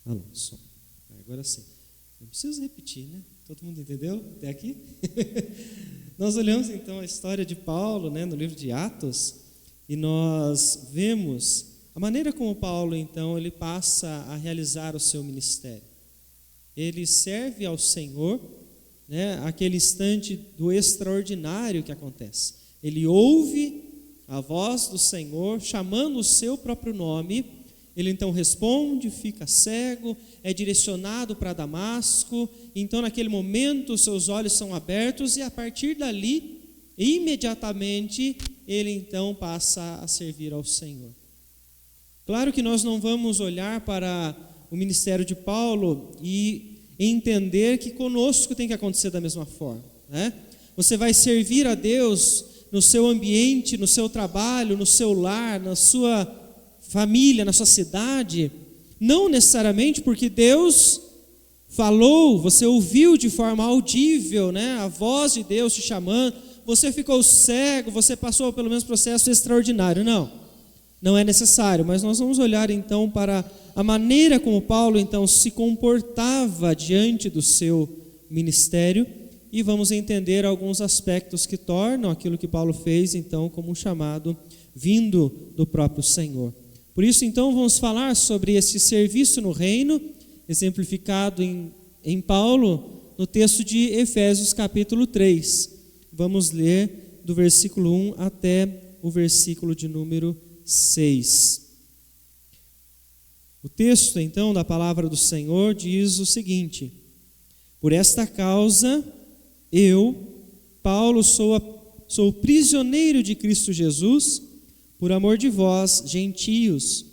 Alô, som. Agora sim. Não preciso repetir, né? Todo mundo entendeu até aqui? Nós olhamos então a história de Paulo, né, no livro de Atos, e nós vemos a maneira como Paulo então ele passa a realizar o seu ministério. Ele serve ao Senhor, né, aquele instante do extraordinário que acontece. Ele ouve a voz do Senhor chamando o seu próprio nome. Ele então responde, fica cego, é direcionado para Damasco. Então naquele momento os seus olhos são abertos e a partir dali, imediatamente, ele então passa a servir ao Senhor. Claro que nós não vamos olhar para o ministério de Paulo e entender que conosco tem que acontecer da mesma forma, né? Você vai servir a Deus no seu ambiente, no seu trabalho, no seu lar, na sua família, na sua cidade, não necessariamente porque Deus falou, você ouviu de forma audível, né, a voz de Deus te chamando, você ficou cego, você passou pelo menos processo extraordinário. Não é necessário, mas nós vamos olhar então para a maneira como Paulo então se comportava diante do seu ministério e vamos entender alguns aspectos que tornam aquilo que Paulo fez então como um chamado vindo do próprio Senhor. Por isso então vamos falar sobre esse serviço no reino, exemplificado em Paulo no texto de Efésios capítulo 3. Vamos ler do versículo 1 até o versículo de número 6. O texto, então, da palavra do Senhor diz o seguinte: por esta causa, eu, Paulo, sou prisioneiro de Cristo Jesus, por amor de vós, gentios,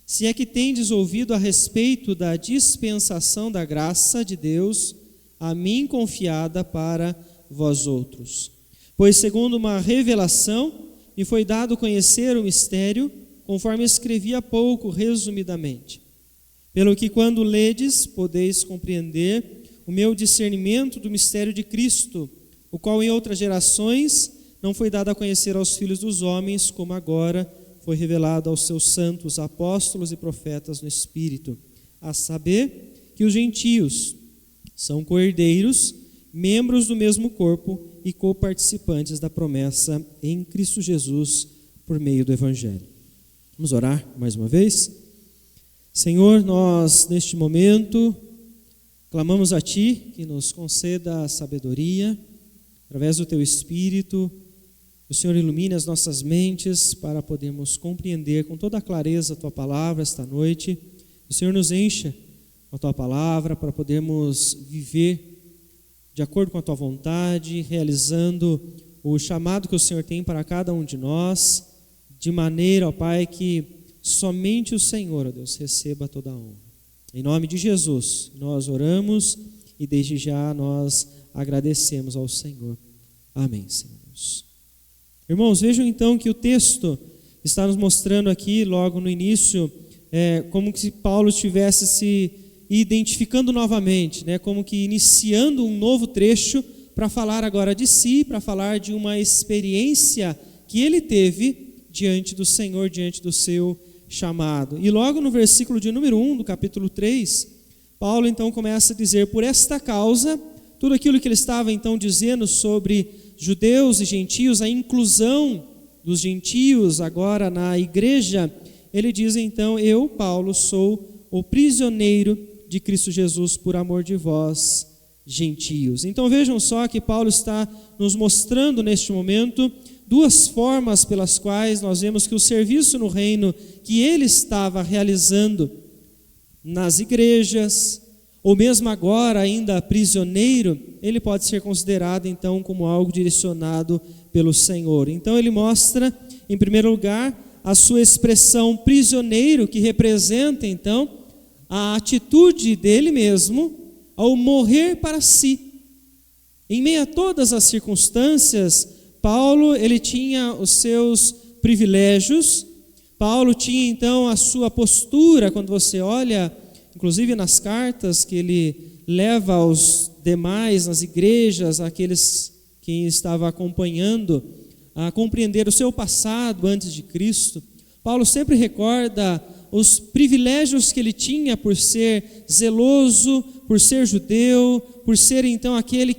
se é que tendes ouvido a respeito da dispensação da graça de Deus, a mim confiada para vós outros. Pois, segundo uma revelação, me foi dado conhecer o mistério, conforme escrevi há pouco, resumidamente. Pelo que, quando ledes, podeis compreender o meu discernimento do mistério de Cristo, o qual em outras gerações não foi dado a conhecer aos filhos dos homens, como agora foi revelado aos seus santos apóstolos e profetas no Espírito, a saber que os gentios são co-herdeiros, membros do mesmo corpo e coparticipantes da promessa em Cristo Jesus por meio do Evangelho. Vamos orar mais uma vez? Senhor, nós neste momento clamamos a Ti que nos conceda a sabedoria, através do Teu Espírito, o Senhor ilumine as nossas mentes para podermos compreender com toda a clareza a Tua palavra esta noite. O Senhor nos encha com a Tua palavra para podermos viver de acordo com a Tua vontade, realizando o chamado que o Senhor tem para cada um de nós, de maneira, ó Pai, que somente o Senhor, ó Deus, receba toda a honra. Em nome de Jesus, nós oramos e desde já nós agradecemos ao Senhor. Amém, Senhor. Irmãos, vejam então que o texto está nos mostrando aqui, logo no início, como que Paulo estivesse se identificando novamente, né, como que iniciando um novo trecho para falar agora de si, para falar de uma experiência que ele teve diante do Senhor, diante do seu chamado. E logo no versículo de número 1 do capítulo 3, Paulo então começa a dizer: por esta causa, tudo aquilo que ele estava então dizendo sobre judeus e gentios, a inclusão dos gentios agora na igreja, ele diz então: eu, Paulo, sou o prisioneiro de Cristo Jesus por amor de vós, gentios. Então vejam só que Paulo está nos mostrando neste momento duas formas pelas quais nós vemos que o serviço no reino que ele estava realizando nas igrejas, ou mesmo agora ainda prisioneiro, ele pode ser considerado então como algo direcionado pelo Senhor. Então ele mostra, em primeiro lugar, a sua expressão prisioneiro, que representa então a atitude dele mesmo ao morrer para si. Em meio a todas as circunstâncias, Paulo ele tinha os seus privilégios, Paulo tinha então a sua postura, quando você olha, inclusive nas cartas que ele leva aos demais, nas igrejas, aqueles que estava acompanhando, a compreender o seu passado antes de Cristo. Paulo sempre recorda os privilégios que ele tinha por ser zeloso, por ser judeu, por ser então aquele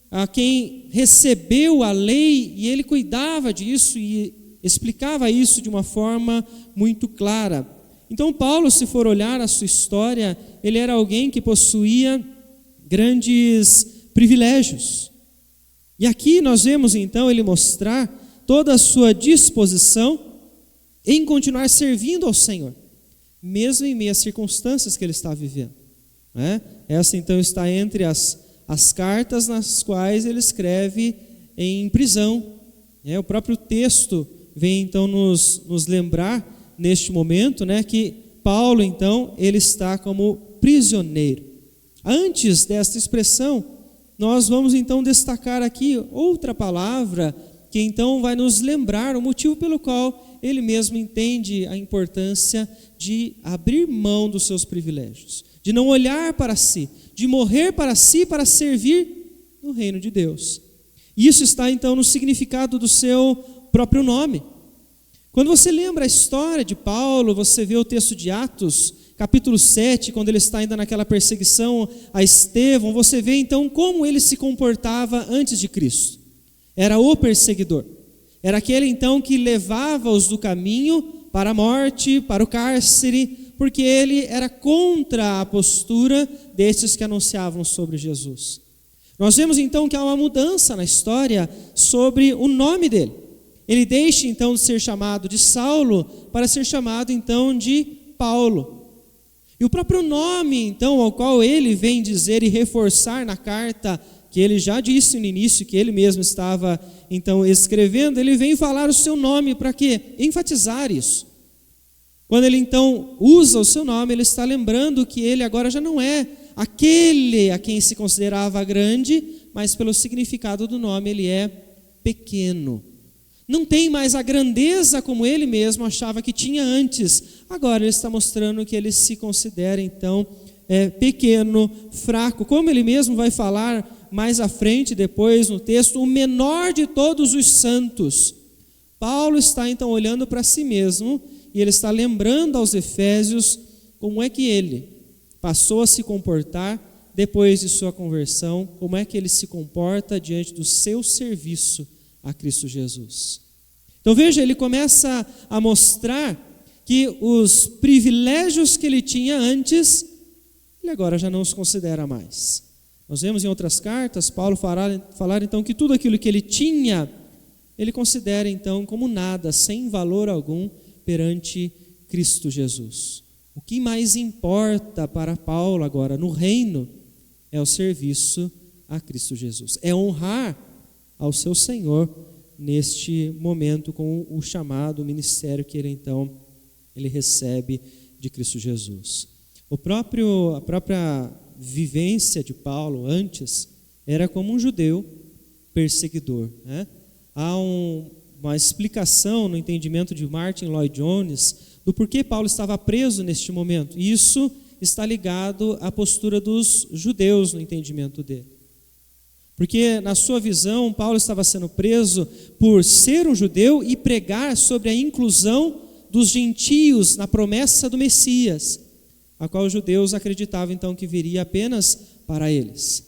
a quem recebeu a lei, e ele cuidava disso e explicava isso de uma forma muito clara. Então Paulo, se for olhar a sua história, ele era alguém que possuía grandes privilégios. E aqui nós vemos então ele mostrar toda a sua disposição em continuar servindo ao Senhor, mesmo em meio às circunstâncias que ele está vivendo. Essa então está entre as cartas nas quais ele escreve em prisão. O próprio texto vem então nos lembrar neste momento, que Paulo então ele está como prisioneiro. Antes desta expressão, nós vamos então destacar aqui outra palavra que então vai nos lembrar o motivo pelo qual ele mesmo entende a importância de abrir mão dos seus privilégios, de não olhar para si, de morrer para si para servir no reino de Deus. Isso está então no significado do seu próprio nome. Quando você lembra a história de Paulo, você vê o texto de Atos, capítulo 7, quando ele está ainda naquela perseguição a Estevão, você vê então como ele se comportava antes de Cristo. Era o perseguidor. Era aquele então que levava-os do caminho para a morte, para o cárcere, porque ele era contra a postura destes que anunciavam sobre Jesus. Nós vemos então que há uma mudança na história sobre o nome dele. Ele deixa então de ser chamado de Saulo para ser chamado então de Paulo. E o próprio nome então ao qual ele vem dizer e reforçar na carta que ele já disse no início, que ele mesmo estava então escrevendo, ele vem falar o seu nome para quê? Enfatizar isso. Quando ele então usa o seu nome, ele está lembrando que ele agora já não é aquele a quem se considerava grande, mas pelo significado do nome ele é pequeno. Não tem mais a grandeza como ele mesmo achava que tinha antes. Agora ele está mostrando que ele se considera então pequeno, fraco. Como ele mesmo vai falar mais à frente, depois no texto, o menor de todos os santos. Paulo está então olhando para si mesmo e ele está lembrando aos Efésios como é que ele passou a se comportar depois de sua conversão, como é que ele se comporta diante do seu serviço a Cristo Jesus. Então veja, ele começa a mostrar que os privilégios que ele tinha antes, ele agora já não os considera mais. Nós vemos em outras cartas, Paulo falar então que tudo aquilo que ele tinha, ele considera então como nada, sem valor algum perante Cristo Jesus. O que mais importa para Paulo agora no reino é o serviço a Cristo Jesus, é honrar ao seu Senhor neste momento com o chamado ministério que ele recebe de Cristo Jesus. A própria vivência de Paulo antes era como um judeu perseguidor. Há uma explicação no entendimento de Martin Lloyd Jones do porquê Paulo estava preso neste momento. E isso está ligado à postura dos judeus no entendimento dele. Porque na sua visão, Paulo estava sendo preso por ser um judeu e pregar sobre a inclusão dos gentios na promessa do Messias, a qual os judeus acreditavam então que viria apenas para eles.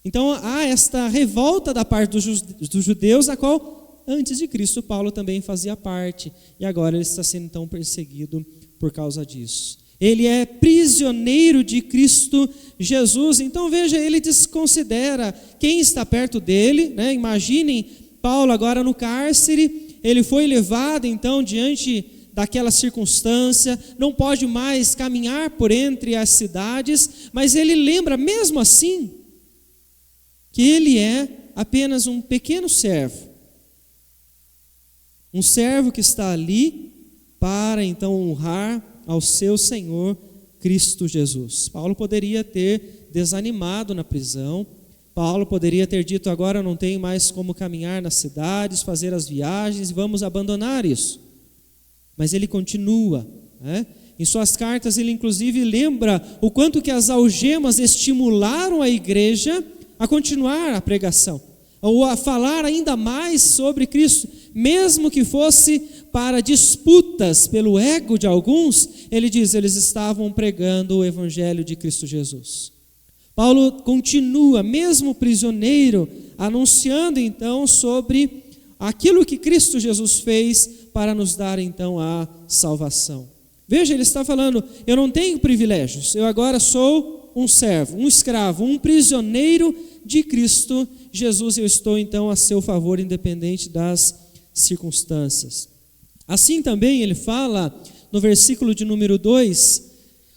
Então há esta revolta da parte dos judeus, a qual antes de Cristo Paulo também fazia parte, e agora ele está sendo então perseguido por causa disso. Ele é prisioneiro de Cristo Jesus. Então veja, ele desconsidera quem está perto dele, Imaginem Paulo agora no cárcere, ele foi levado então diante daquela circunstância, não pode mais caminhar por entre as cidades, mas ele lembra mesmo assim que ele é apenas um pequeno servo. Um servo que está ali para então honrar ao seu Senhor Cristo Jesus. Paulo poderia ter desanimado na prisão, Paulo poderia ter dito: agora não tenho mais como caminhar nas cidades, fazer as viagens, vamos abandonar isso. Mas ele continua, Em suas cartas ele inclusive lembra o quanto que as algemas estimularam a igreja a continuar a pregação, ou a falar ainda mais sobre Cristo, mesmo que fosse para disputas pelo ego de alguns, ele diz, eles estavam pregando o evangelho de Cristo Jesus. Paulo continua, mesmo prisioneiro, anunciando então sobre aquilo que Cristo Jesus fez para nos dar então a salvação. Veja, ele está falando, eu não tenho privilégios, eu agora sou um servo, um escravo, um prisioneiro de Cristo Jesus, eu estou então a seu favor, independente das circunstâncias. Assim também ele fala no versículo de número 2,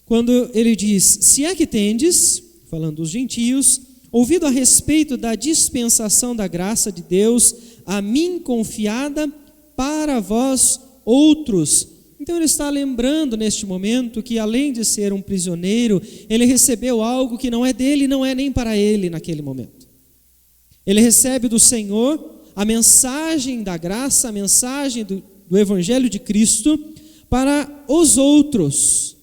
quando ele diz, se é que tendes, falando dos gentios, ouvido a respeito da dispensação da graça de Deus, a mim confiada para vós outros. Então ele está lembrando neste momento que além de ser um prisioneiro, ele recebeu algo que não é dele, não é nem para ele naquele momento. Ele recebe do Senhor a mensagem da graça, a mensagem do Evangelho de Cristo para os outros,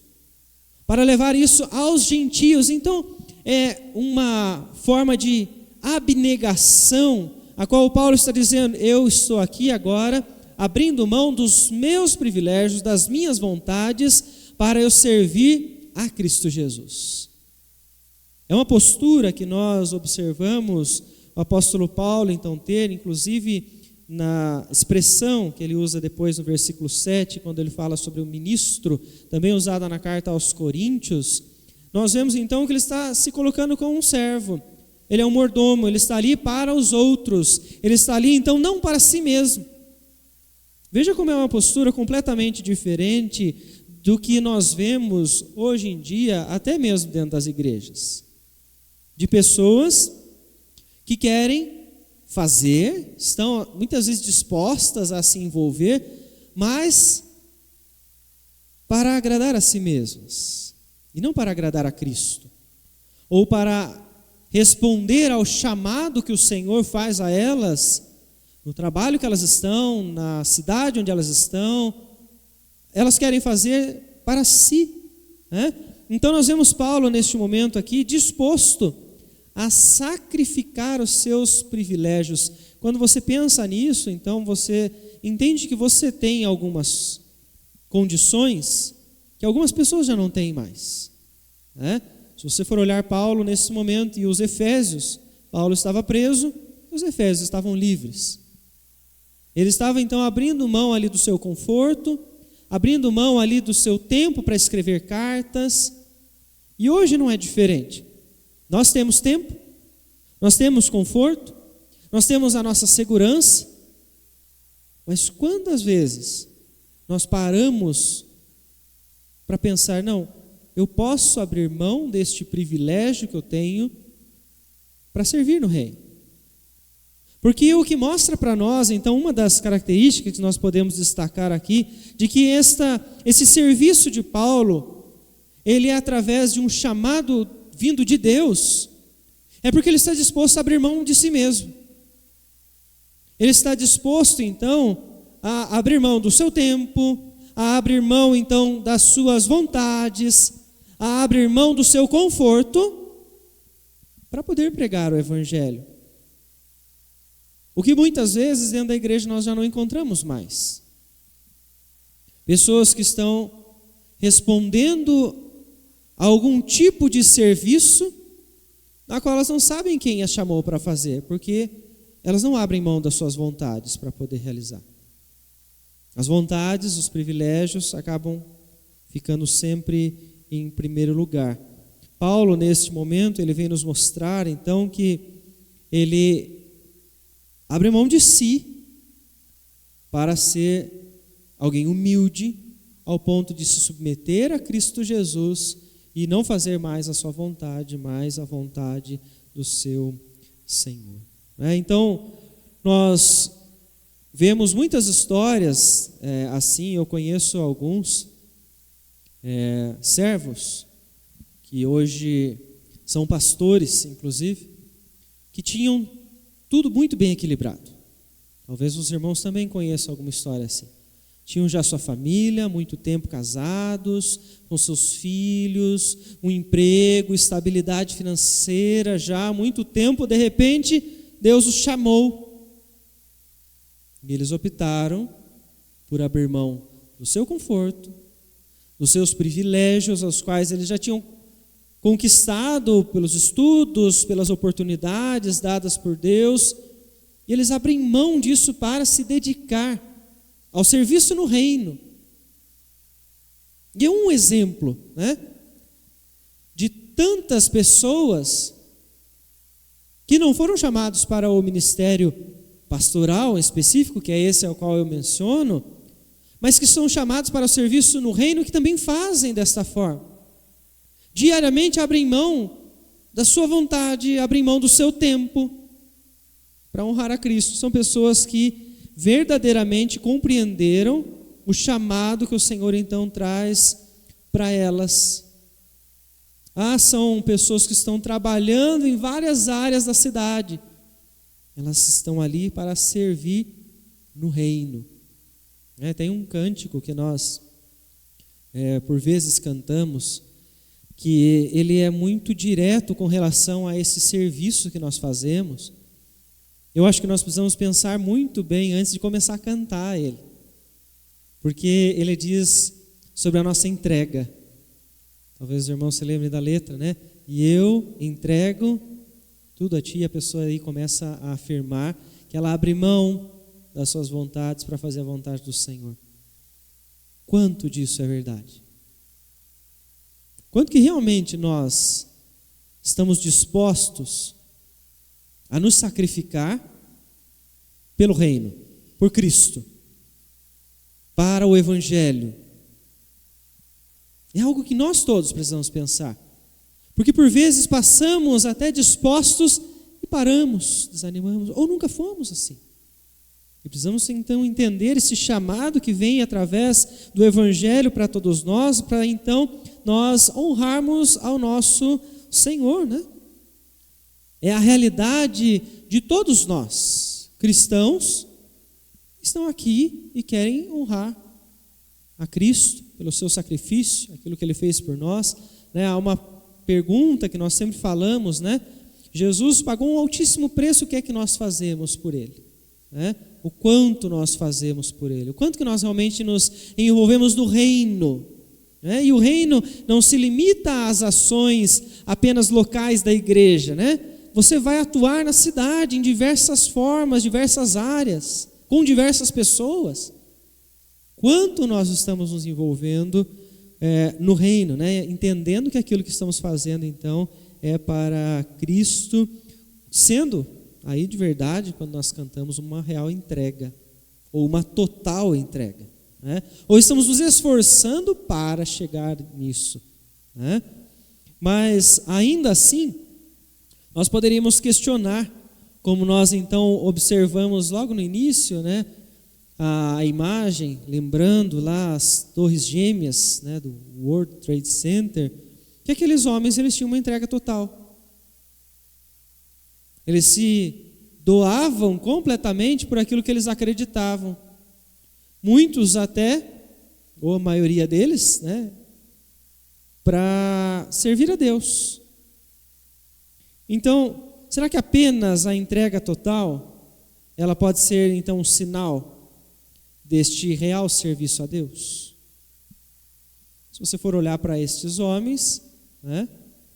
para levar isso aos gentios. Então é uma forma de abnegação, a qual Paulo está dizendo, eu estou aqui agora abrindo mão dos meus privilégios, das minhas vontades, para eu servir a Cristo Jesus. É uma postura que nós observamos o apóstolo Paulo então ter, inclusive na expressão que ele usa depois no versículo 7, quando ele fala sobre o ministro, também usada na carta aos Coríntios, nós vemos então que ele está se colocando como um servo, ele é um mordomo, ele está ali para os outros, ele está ali então não para si mesmo. Veja como é uma postura completamente diferente do que nós vemos hoje em dia, até mesmo dentro das igrejas, de pessoas que querem fazer, estão muitas vezes dispostas a se envolver, mas para agradar a si mesmas, e não para agradar a Cristo, ou para responder ao chamado que o Senhor faz a elas, no trabalho que elas estão, na cidade onde elas estão, elas querem fazer para si, né? Então nós vemos Paulo neste momento aqui disposto a sacrificar os seus privilégios. Quando você pensa nisso, então você entende que você tem algumas condições que algumas pessoas já não têm mais, né? Se você for olhar Paulo nesse momento e os Efésios, Paulo estava preso, os Efésios estavam livres. Ele estava então abrindo mão ali do seu conforto, abrindo mão ali do seu tempo para escrever cartas, e hoje não é diferente. Nós temos tempo, nós temos conforto, nós temos a nossa segurança, mas quantas vezes nós paramos para pensar, não, eu posso abrir mão deste privilégio que eu tenho para servir no reino? Porque o que mostra para nós, então, uma das características que nós podemos destacar aqui, de que esse serviço de Paulo, ele é através de um chamado vindo de Deus, é porque ele está disposto a abrir mão de si mesmo. Ele está disposto, então, a abrir mão do seu tempo, a abrir mão, então, das suas vontades, a abrir mão do seu conforto, para poder pregar o Evangelho. O que muitas vezes dentro da igreja nós já não encontramos mais. Pessoas que estão respondendo a algum tipo de serviço, na qual elas não sabem quem as chamou para fazer, porque elas não abrem mão das suas vontades para poder realizar. As vontades, os privilégios acabam ficando sempre em primeiro lugar. Paulo, neste momento, ele vem nos mostrar, então, que ele abre mão de si para ser alguém humilde, ao ponto de se submeter a Cristo Jesus e não fazer mais a sua vontade, mas a vontade do seu Senhor. Então, nós vemos muitas histórias assim, eu conheço alguns servos, que hoje são pastores, inclusive, que tinham tudo muito bem equilibrado. Talvez os irmãos também conheçam alguma história assim. Tinham já sua família, muito tempo casados, com seus filhos, um emprego, estabilidade financeira já há muito tempo. De repente, Deus os chamou. E eles optaram por abrir mão do seu conforto, dos seus privilégios, aos quais eles já tinham conquistado pelos estudos, pelas oportunidades dadas por Deus, e eles abrem mão disso para se dedicar ao serviço no reino. E é um exemplo, né, de tantas pessoas que não foram chamados para o ministério pastoral específico, que é esse ao qual eu menciono, mas que são chamados para o serviço no reino, que também fazem desta forma. Diariamente abrem mão da sua vontade, abrem mão do seu tempo para honrar a Cristo. São pessoas que verdadeiramente compreenderam o chamado que o Senhor então traz para elas. São pessoas que estão trabalhando em várias áreas da cidade. Elas estão ali para servir no reino. Tem um cântico que nós, por vezes, cantamos, que ele é muito direto com relação a esse serviço que nós fazemos. Eu acho que nós precisamos pensar muito bem antes de começar a cantar ele. Porque ele diz sobre a nossa entrega. Talvez os irmãos se lembrem da letra, né? E eu entrego tudo a ti, e a pessoa aí começa a afirmar que ela abre mão das suas vontades para fazer a vontade do Senhor. Quanto disso é verdade? Quanto que realmente nós estamos dispostos a nos sacrificar pelo reino, por Cristo, para o Evangelho? É algo que nós todos precisamos pensar. Porque por vezes passamos até dispostos e paramos, desanimamos, ou nunca fomos assim. E precisamos então entender esse chamado que vem através do Evangelho para todos nós, para então nós honrarmos ao nosso Senhor, né? É a realidade de todos nós, cristãos, que estão aqui e querem honrar a Cristo pelo seu sacrifício, aquilo que Ele fez por nós, né? Há uma pergunta que nós sempre falamos, né? Jesus pagou um altíssimo preço, o que é que nós fazemos por Ele? Né? O quanto nós fazemos por Ele, o quanto que nós realmente nos envolvemos no reino, né? E o reino não se limita às ações apenas locais da igreja, né? Você vai atuar na cidade em diversas formas, diversas áreas, com diversas pessoas. Quanto nós estamos nos envolvendo no reino, né? Entendendo que aquilo que estamos fazendo então é para Cristo, sendo aí de verdade, quando nós cantamos, uma real entrega, ou uma total entrega, né? Ou estamos nos esforçando para chegar nisso, né? Mas ainda assim, nós poderíamos questionar, como nós então observamos logo no início, né, a imagem, lembrando lá as torres gêmeas, né, do World Trade Center, que aqueles homens eles tinham uma entrega total. Eles se doavam completamente por aquilo que eles acreditavam. Muitos até, ou a maioria deles, né, para servir a Deus. Então, será que apenas a entrega total, ela pode ser então um sinal deste real serviço a Deus? Se você for olhar para estes homens, né,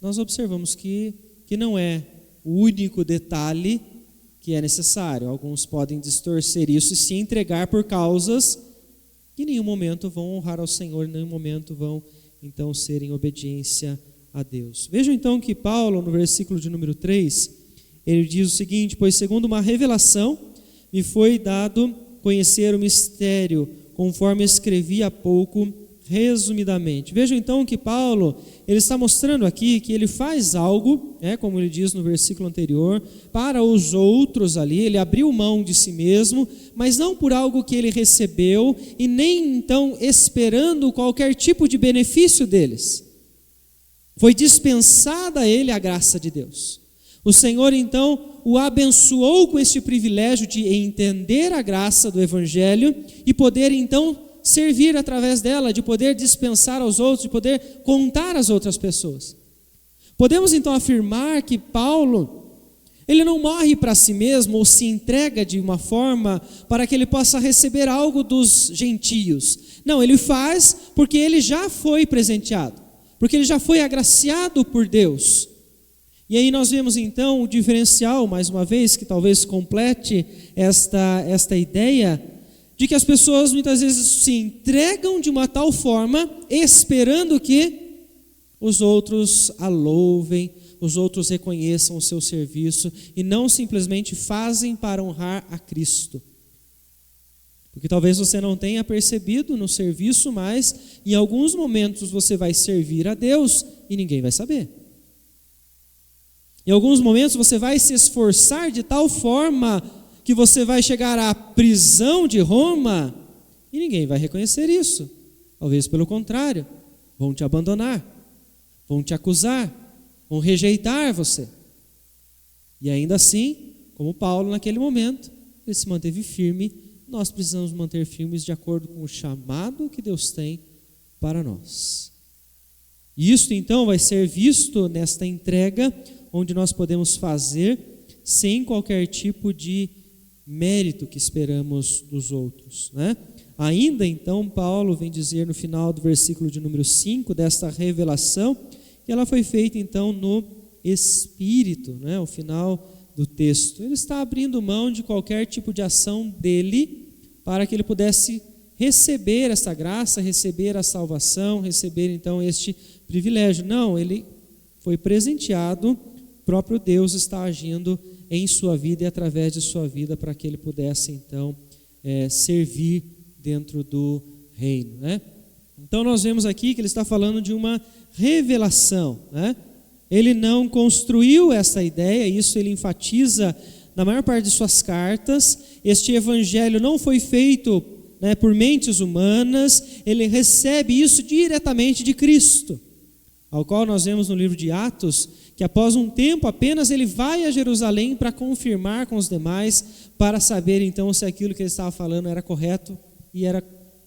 nós observamos que não é o único detalhe que é necessário. Alguns podem distorcer isso e se entregar por causas que em nenhum momento vão honrar ao Senhor, em nenhum momento vão então ser em obediência a Deus. Vejam então que Paulo, no versículo de número 3, ele diz o seguinte: pois segundo uma revelação me foi dado conhecer o mistério, conforme escrevi há pouco, resumidamente. Vejam então que Paulo, ele está mostrando aqui que ele faz algo, como ele diz no versículo anterior, para os outros ali, ele abriu mão de si mesmo, mas não por algo que ele recebeu e nem então esperando qualquer tipo de benefício deles. Foi dispensada a ele a graça de Deus. O Senhor então o abençoou com este privilégio de entender a graça do Evangelho e poder então servir através dela, de poder dispensar aos outros, de poder contar às outras pessoas. Podemos então afirmar que Paulo Ele não morre para si mesmo ou se entrega de uma forma para que ele possa receber algo dos gentios. Não, ele faz porque ele já foi presenteado, porque ele já foi agraciado por Deus. E aí nós vemos então o diferencial, mais uma vez, que talvez complete esta ideia, de que as pessoas muitas vezes se entregam de uma tal forma, esperando que os outros a louvem, os outros reconheçam o seu serviço, e não simplesmente fazem para honrar a Cristo. Porque talvez você não tenha percebido no serviço, mas em alguns momentos você vai servir a Deus e ninguém vai saber. Em alguns momentos você vai se esforçar de tal forma que você vai chegar à prisão de Roma e ninguém vai reconhecer isso. Talvez pelo contrário, vão te abandonar, vão te acusar, vão rejeitar você. E ainda assim, como Paulo naquele momento, ele se manteve firme. Nós precisamos manter firmes de acordo com o chamado que Deus tem para nós. E isto então vai ser visto nesta entrega, onde nós podemos fazer sem qualquer tipo de mérito que esperamos dos outros, né? Ainda então, Paulo vem dizer no final do versículo de número 5, desta revelação, que ela foi feita então no Espírito, né? O final do texto. Ele está abrindo mão de qualquer tipo de ação dele, para que ele pudesse receber essa graça, receber a salvação, receber então este privilégio. Não, ele foi presenteado, o próprio Deus está agindo em sua vida e através de sua vida, para que ele pudesse então servir dentro do reino, né? Então nós vemos aqui que ele está falando de uma revelação, né? Ele não construiu essa ideia, isso ele enfatiza na maior parte de suas cartas. Este evangelho não foi feito, né, por mentes humanas, ele recebe isso diretamente de Cristo, ao qual nós vemos no livro de Atos, que após um tempo apenas ele vai a Jerusalém para confirmar com os demais, para saber então se aquilo que ele estava falando era correto, e era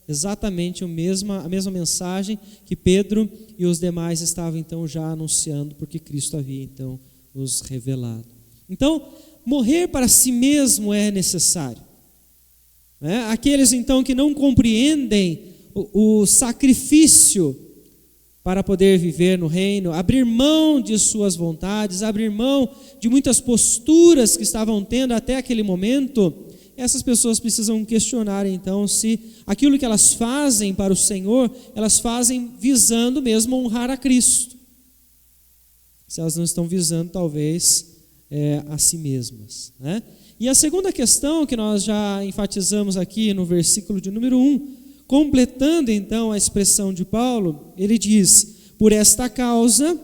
exatamente a mesma mensagem que Pedro e os demais estavam então já anunciando, porque Cristo havia então os revelado. Então, morrer para si mesmo é necessário, né? Aqueles então que não compreendem o sacrifício para poder viver no reino, abrir mão de suas vontades, abrir mão de muitas posturas que estavam tendo até aquele momento, essas pessoas precisam questionar então se aquilo que elas fazem para o Senhor, elas fazem visando mesmo honrar a Cristo. Se elas não estão visando talvez a si mesmas, né? E a segunda questão que nós já enfatizamos aqui no versículo de número 1, completando então a expressão de Paulo, ele diz: por esta causa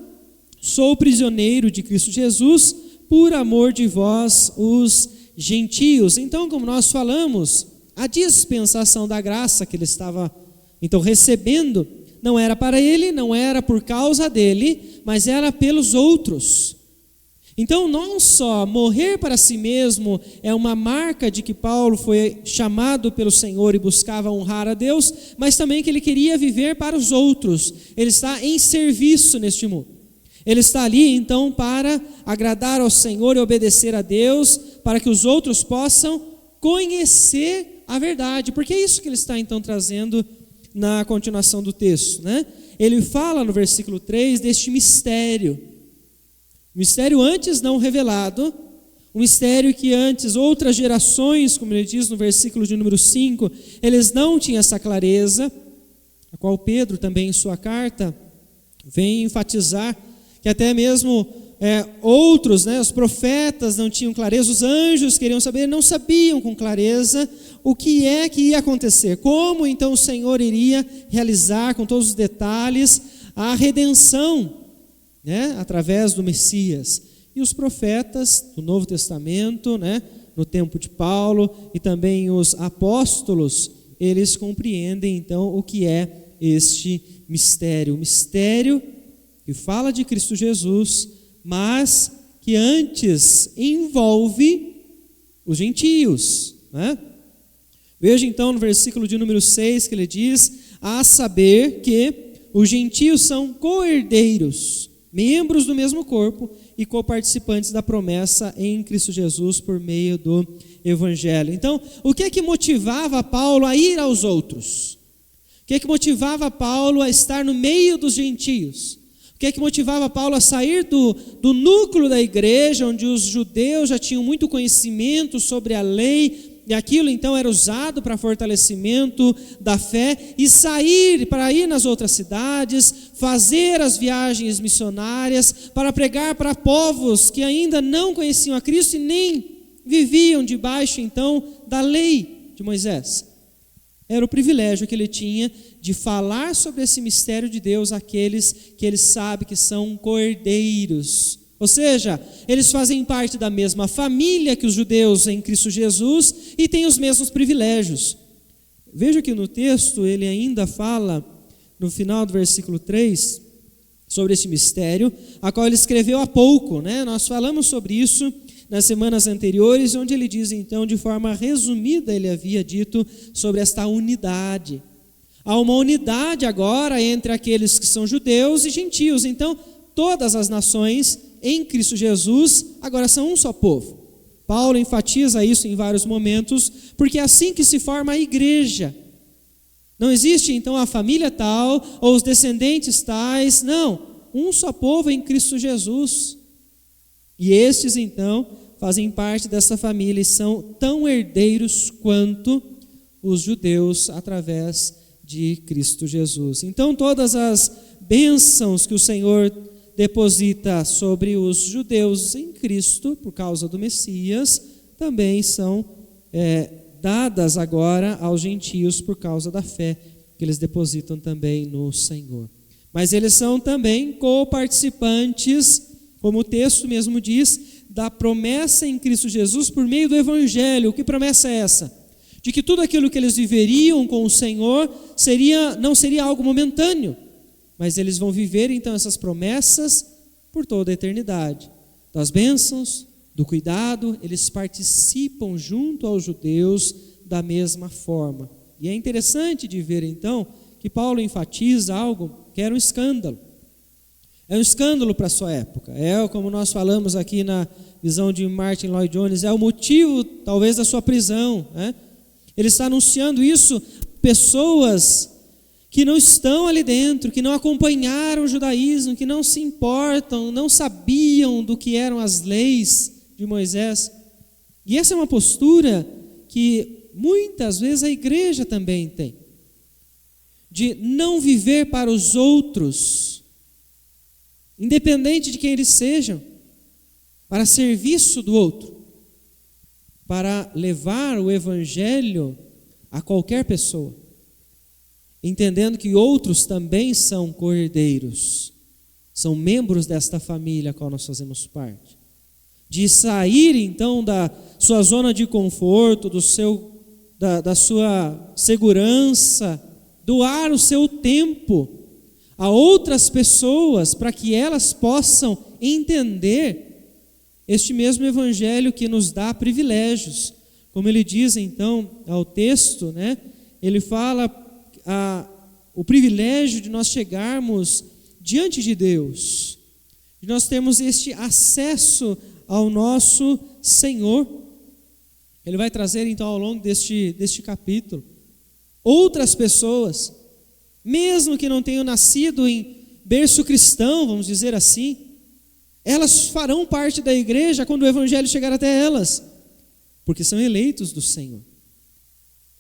sou prisioneiro de Cristo Jesus, por amor de vós os gentios. Então, como nós falamos, a dispensação da graça que ele estava então recebendo, não era para ele, não era por causa dele, mas era pelos outros. Então, não só morrer para si mesmo é uma marca de que Paulo foi chamado pelo Senhor e buscava honrar a Deus, mas também que ele queria viver para os outros. Ele está em serviço neste mundo. Ele está ali, então, para agradar ao Senhor e obedecer a Deus, para que os outros possam conhecer a verdade. Porque é isso que ele está, então, trazendo na continuação do texto, né? Ele fala no versículo 3 deste mistério. Mistério antes não revelado, um mistério que antes outras gerações, como ele diz no versículo de número 5, eles não tinham essa clareza, a qual Pedro também em sua carta vem enfatizar que até mesmo outros, né, os profetas não tinham clareza, os anjos queriam saber, não sabiam com clareza o que é que ia acontecer, como então o Senhor iria realizar com todos os detalhes a redenção, né, através do Messias. E os profetas do Novo Testamento, né, no tempo de Paulo, e também os apóstolos, eles compreendem então o que é este mistério. O mistério que fala de Cristo Jesus, mas que antes envolve os gentios, né? Veja então no versículo de número 6 que ele diz: a saber que os gentios são co-herdeiros, membros do mesmo corpo, e coparticipantes da promessa em Cristo Jesus por meio do Evangelho. Então, o que é que motivava Paulo a ir aos outros? O que é que motivava Paulo a estar no meio dos gentios? O que é que motivava Paulo a sair do núcleo da igreja, onde os judeus já tinham muito conhecimento sobre a lei, e aquilo então era usado para fortalecimento da fé, e sair para ir nas outras cidades, fazer as viagens missionárias, para pregar para povos que ainda não conheciam a Cristo e nem viviam debaixo então da lei de Moisés. Era o privilégio que ele tinha de falar sobre esse mistério de Deus àqueles que ele sabe que são cordeiros. Ou seja, eles fazem parte da mesma família que os judeus em Cristo Jesus e têm os mesmos privilégios. Veja que no texto ele ainda fala, no final do versículo 3, sobre esse mistério, a qual ele escreveu há pouco, né? Nós falamos sobre isso nas semanas anteriores, onde ele diz então, de forma resumida, ele havia dito sobre esta unidade. Há uma unidade agora entre aqueles que são judeus e gentios. Então, todas as nações em Cristo Jesus agora são um só povo. Paulo enfatiza isso em vários momentos, porque é assim que se forma a igreja. Não existe então a família tal ou os descendentes tais, não. Um só povo em Cristo Jesus. E estes então fazem parte dessa família e são tão herdeiros quanto os judeus através de Cristo Jesus. Então todas as bênçãos que o Senhor deposita sobre os judeus em Cristo, por causa do Messias, também são dadas agora aos gentios por causa da fé que eles depositam também no Senhor. Mas eles são também coparticipantes, como o texto mesmo diz, da promessa em Cristo Jesus por meio do Evangelho. Que promessa é essa? De que tudo aquilo que eles viveriam com o Senhor não seria algo momentâneo, mas eles vão viver então essas promessas por toda a eternidade. Das bênçãos, do cuidado, eles participam junto aos judeus da mesma forma. E é interessante de ver então que Paulo enfatiza algo que era um escândalo. É um escândalo para a sua época. É, como nós falamos aqui na visão de Martin Lloyd Jones, é o motivo talvez da sua prisão, né? Ele está anunciando isso a pessoas que não estão ali dentro, que não acompanharam o judaísmo, que não se importam, não sabiam do que eram as leis de Moisés. E essa é uma postura que muitas vezes a igreja também tem, de não viver para os outros, independente de quem eles sejam, para serviço do outro, para levar o evangelho a qualquer pessoa, entendendo que outros também são cordeiros, são membros desta família a qual nós fazemos parte. De sair então da sua zona de conforto, da sua segurança, doar o seu tempo a outras pessoas para que elas possam entender este mesmo evangelho que nos dá privilégios. Como ele diz então ao texto, né? Ele fala o privilégio de nós chegarmos diante de Deus, de nós termos este acesso ao nosso Senhor. Ele vai trazer então ao longo deste capítulo outras pessoas, mesmo que não tenham nascido em berço cristão, vamos dizer assim, elas farão parte da igreja quando o evangelho chegar até elas, porque são eleitos do Senhor.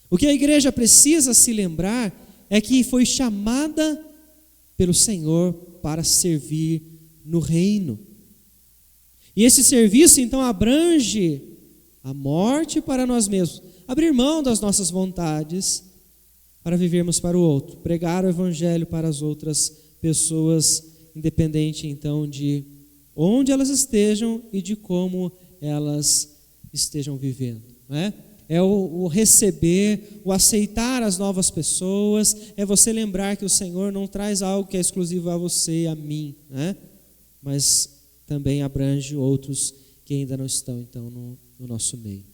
O que a igreja precisa se lembrar é que foi chamada pelo Senhor para servir no reino. E esse serviço então abrange a morte para nós mesmos, abrir mão das nossas vontades para vivermos para o outro, pregar o evangelho para as outras pessoas, independente então de onde elas estejam e de como elas estejam vivendo, né? É o receber, o aceitar as novas pessoas, é você lembrar que o Senhor não traz algo que é exclusivo a você e a mim, né? Mas também abrange outros que ainda não estão então no nosso meio.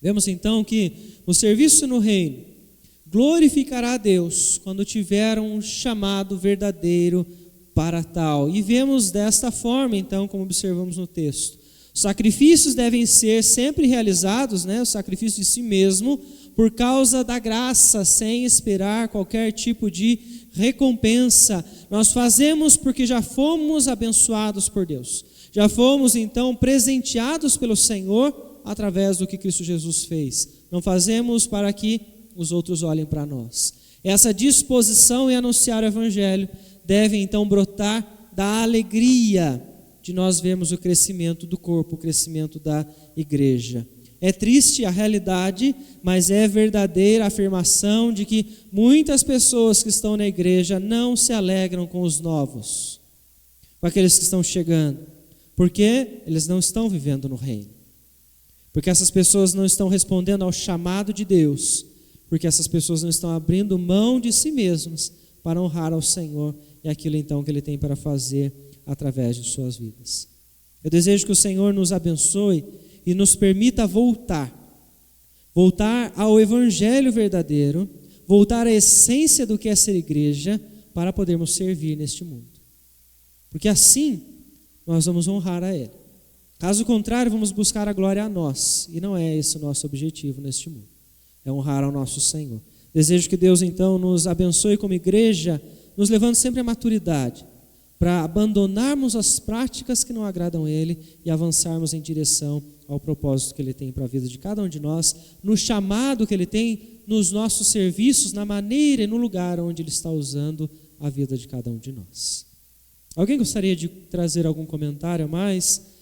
Vemos então que o serviço no reino glorificará a Deus quando tiver um chamado verdadeiro para tal. E vemos desta forma, então, como observamos no texto. Os sacrifícios devem ser sempre realizados, o sacrifício de si mesmo, por causa da graça, sem esperar qualquer tipo de recompensa. Nós fazemos porque já fomos abençoados por Deus. Já fomos, então, presenteados pelo Senhor através do que Cristo Jesus fez. Não fazemos para que os outros olhem para nós. Essa disposição em anunciar o Evangelho deve, então, brotar da alegria de nós vermos o crescimento do corpo, o crescimento da igreja. É triste a realidade, mas é verdadeira a afirmação de que muitas pessoas que estão na igreja não se alegram com os novos, com aqueles que estão chegando, porque eles não estão vivendo no reino. Porque essas pessoas não estão respondendo ao chamado de Deus, porque essas pessoas não estão abrindo mão de si mesmas para honrar ao Senhor e aquilo então que Ele tem para fazer através de suas vidas. Eu desejo que o Senhor nos abençoe e nos permita voltar ao Evangelho verdadeiro, voltar à essência do que é ser igreja, para podermos servir neste mundo. Porque assim nós vamos honrar a Ele. Caso contrário, vamos buscar a glória a nós, e não é esse o nosso objetivo neste mundo, é honrar ao nosso Senhor. Desejo que Deus então nos abençoe como igreja, nos levando sempre à maturidade, para abandonarmos as práticas que não agradam a Ele e avançarmos em direção ao propósito que Ele tem para a vida de cada um de nós, no chamado que Ele tem nos nossos serviços, na maneira e no lugar onde Ele está usando a vida de cada um de nós. Alguém gostaria de trazer algum comentário a mais